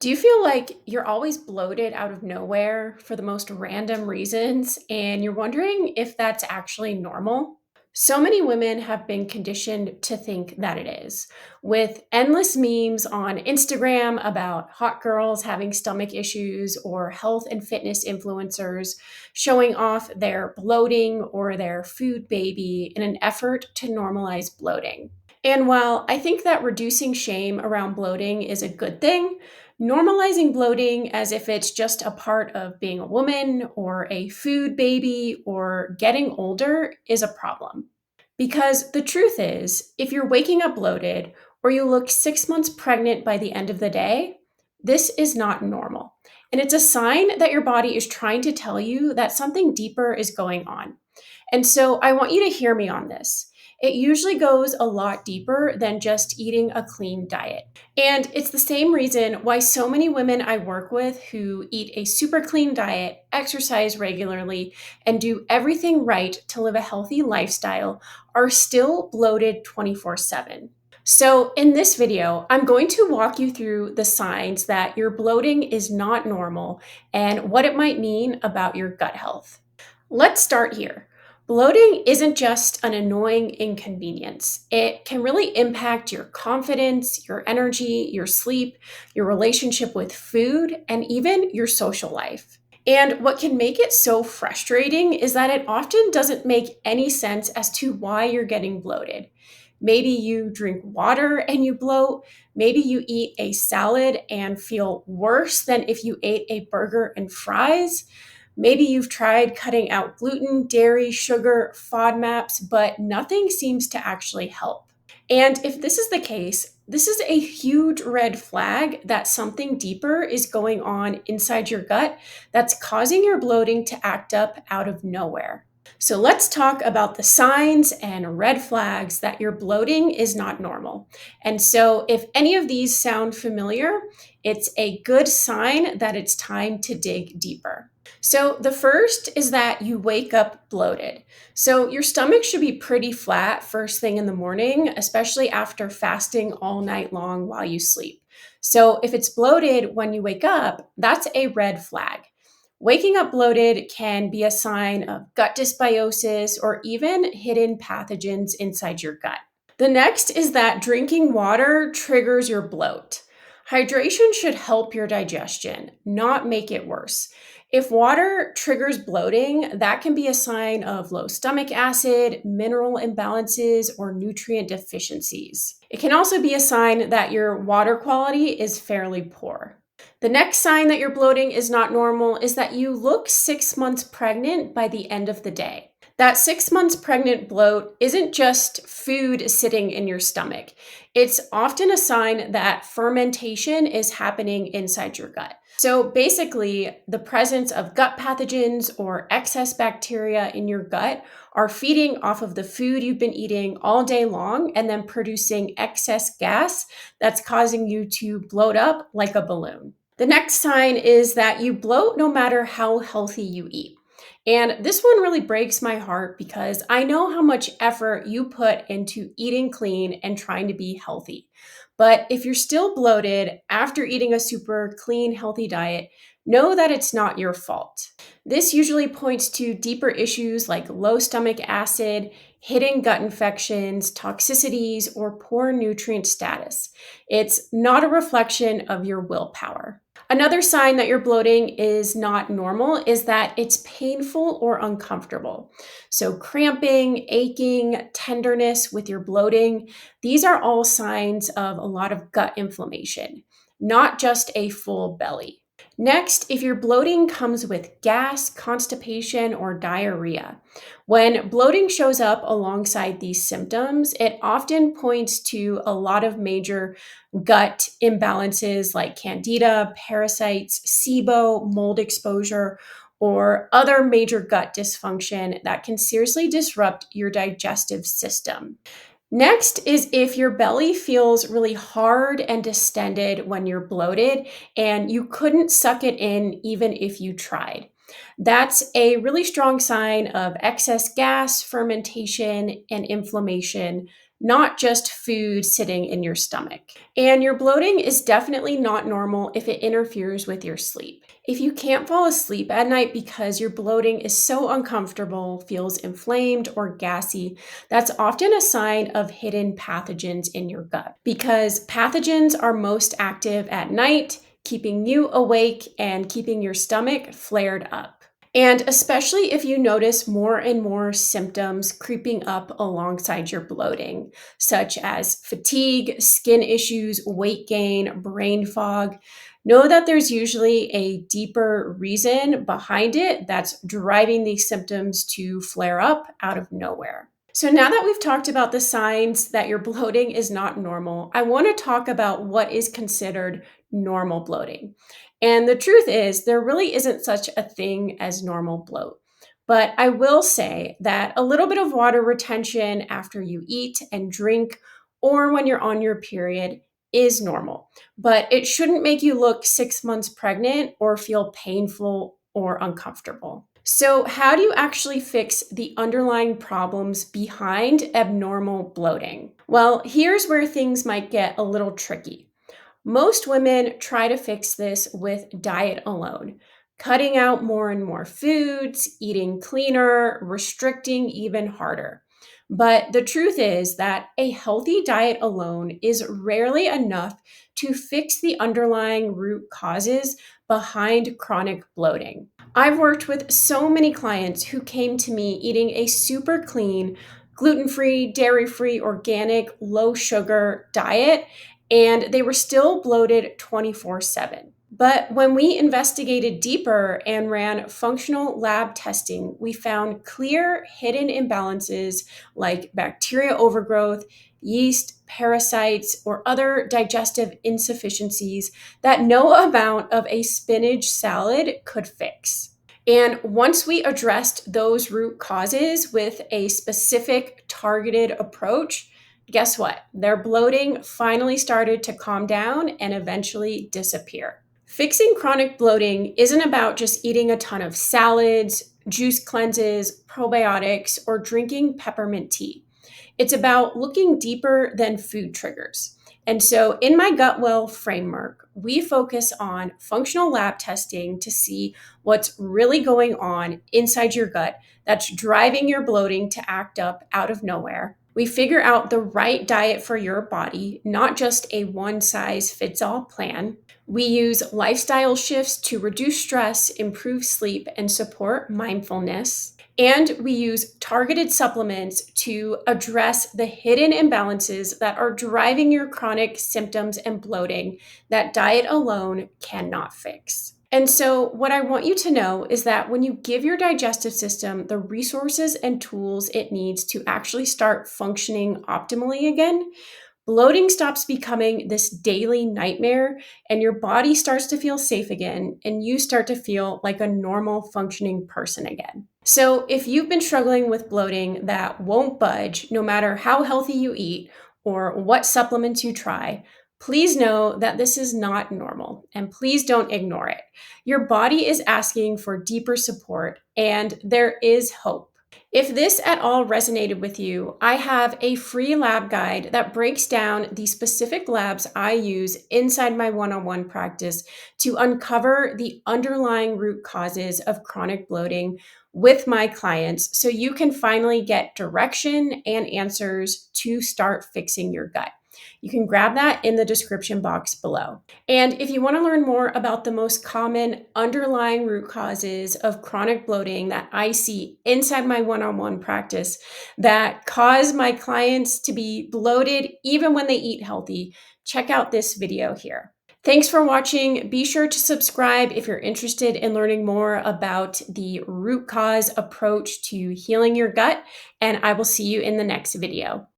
Do you feel like you're always bloated out of nowhere for the most random reasons and you're wondering if that's actually normal? So many women have been conditioned to think that it is, with endless memes on Instagram about hot girls having stomach issues or health and fitness influencers showing off their bloating or their food baby in an effort to normalize bloating. And while I think that reducing shame around bloating is a good thing, normalizing bloating as if it's just a part of being a woman or a food baby or getting older is a problem. Because the truth is, if you're waking up bloated or you look 6 months pregnant by the end of the day, this is not normal. And it's a sign that your body is trying to tell you that something deeper is going on. And so I want you to hear me on this. It usually goes a lot deeper than just eating a clean diet. And it's the same reason why so many women I work with who eat a super clean diet, exercise regularly, and do everything right to live a healthy lifestyle are still bloated 24/7. So, in this video, I'm going to walk you through the signs that your bloating is not normal and what it might mean about your gut health. Let's start here. Bloating isn't just an annoying inconvenience. It can really impact your confidence, your energy, your sleep, your relationship with food, and even your social life. And what can make it so frustrating is that it often doesn't make any sense as to why you're getting bloated. Maybe you drink water and you bloat. Maybe you eat a salad and feel worse than if you ate a burger and fries. Maybe you've tried cutting out gluten, dairy, sugar, FODMAPs, but nothing seems to actually help. And if this is the case, this is a huge red flag that something deeper is going on inside your gut that's causing your bloating to act up out of nowhere. So let's talk about the signs and red flags that your bloating is not normal. And so if any of these sound familiar, it's a good sign that it's time to dig deeper. So the first is that you wake up bloated. So your stomach should be pretty flat first thing in the morning, especially after fasting all night long while you sleep. So if it's bloated when you wake up, that's a red flag. Waking up bloated can be a sign of gut dysbiosis or even hidden pathogens inside your gut. The next is that drinking water triggers your bloat. Hydration should help your digestion, not make it worse. If water triggers bloating, that can be a sign of low stomach acid, mineral imbalances, or nutrient deficiencies. It can also be a sign that your water quality is fairly poor. The next sign that your bloating is not normal is that you look 6 months pregnant by the end of the day. That 6 months pregnant bloat isn't just food sitting in your stomach. It's often a sign that fermentation is happening inside your gut. So basically, the presence of gut pathogens or excess bacteria in your gut are feeding off of the food you've been eating all day long and then producing excess gas that's causing you to bloat up like a balloon. The next sign is that you bloat no matter how healthy you eat. And this one really breaks my heart because I know how much effort you put into eating clean and trying to be healthy. But if you're still bloated after eating a super clean, healthy diet, know that it's not your fault. This usually points to deeper issues like low stomach acid, hidden gut infections, toxicities, or poor nutrient status. It's not a reflection of your willpower. Another sign that your bloating is not normal is that it's painful or uncomfortable. So, cramping, aching, tenderness with your bloating, these are all signs of a lot of gut inflammation, not just a full belly. Next, if your bloating comes with gas, constipation, or diarrhea, when bloating shows up alongside these symptoms, it often points to a lot of major gut imbalances like candida, parasites, SIBO, mold exposure, or other major gut dysfunction that can seriously disrupt your digestive system. Next is if your belly feels really hard and distended when you're bloated and you couldn't suck it in even if you tried. That's a really strong sign of excess gas, fermentation, and inflammation, not just food sitting in your stomach. And your bloating is definitely not normal if it interferes with your sleep. If you can't fall asleep at night because your bloating is so uncomfortable, feels inflamed or gassy, that's often a sign of hidden pathogens in your gut. Because pathogens are most active at night, keeping you awake and keeping your stomach flared up. And especially if you notice more and more symptoms creeping up alongside your bloating, such as fatigue, skin issues, weight gain, brain fog, know that there's usually a deeper reason behind it that's driving these symptoms to flare up out of nowhere. So, now that we've talked about the signs that your bloating is not normal, I want to talk about what is considered normal bloating. And the truth is, there really isn't such a thing as normal bloat. But I will say that a little bit of water retention after you eat and drink or when you're on your period is normal. But it shouldn't make you look 6 months pregnant or feel painful or uncomfortable. So, how do you actually fix the underlying problems behind abnormal bloating? Well, here's where things might get a little tricky. Most women try to fix this with diet alone, cutting out more and more foods, eating cleaner, restricting even harder. But the truth is that a healthy diet alone is rarely enough to fix the underlying root causes behind chronic bloating. I've worked with so many clients who came to me eating a super clean, gluten free, dairy free, organic, low sugar diet, and they were still bloated 24/7. But when we investigated deeper and ran functional lab testing, we found clear hidden imbalances like bacteria overgrowth, yeast, parasites, or other digestive insufficiencies that no amount of a spinach salad could fix. And once we addressed those root causes with a specific targeted approach, guess what? Their bloating finally started to calm down and eventually disappear. Fixing chronic bloating isn't about just eating a ton of salads, juice cleanses, probiotics, or drinking peppermint tea. It's about looking deeper than food triggers. And so, in my Gut Well framework, we focus on functional lab testing to see what's really going on inside your gut that's driving your bloating to act up out of nowhere. We figure out the right diet for your body, not just a one size fits all plan. We use lifestyle shifts to reduce stress, improve sleep, and support mindfulness. And we use targeted supplements to address the hidden imbalances that are driving your chronic symptoms and bloating that diet alone cannot fix. And so, what I want you to know is that when you give your digestive system the resources and tools it needs to actually start functioning optimally again, bloating stops becoming this daily nightmare, and your body starts to feel safe again, and you start to feel like a normal functioning person again. So, if you've been struggling with bloating that won't budge, no matter how healthy you eat or what supplements you try, please know that this is not normal, and please don't ignore it. Your body is asking for deeper support, and there is hope. If this at all resonated with you, I have a free lab guide that breaks down the specific labs I use inside my one on one practice to uncover the underlying root causes of chronic bloating with my clients so you can finally get direction and answers to start fixing your gut. You can grab that in the description box below. And if you want to learn more about the most common underlying root causes of chronic bloating that I see inside my one on one practice that cause my clients to be bloated even when they eat healthy, check out this video here. Thanks for watching. Be sure to subscribe if you're interested in learning more about the root cause approach to healing your gut, and I will see you in the next video.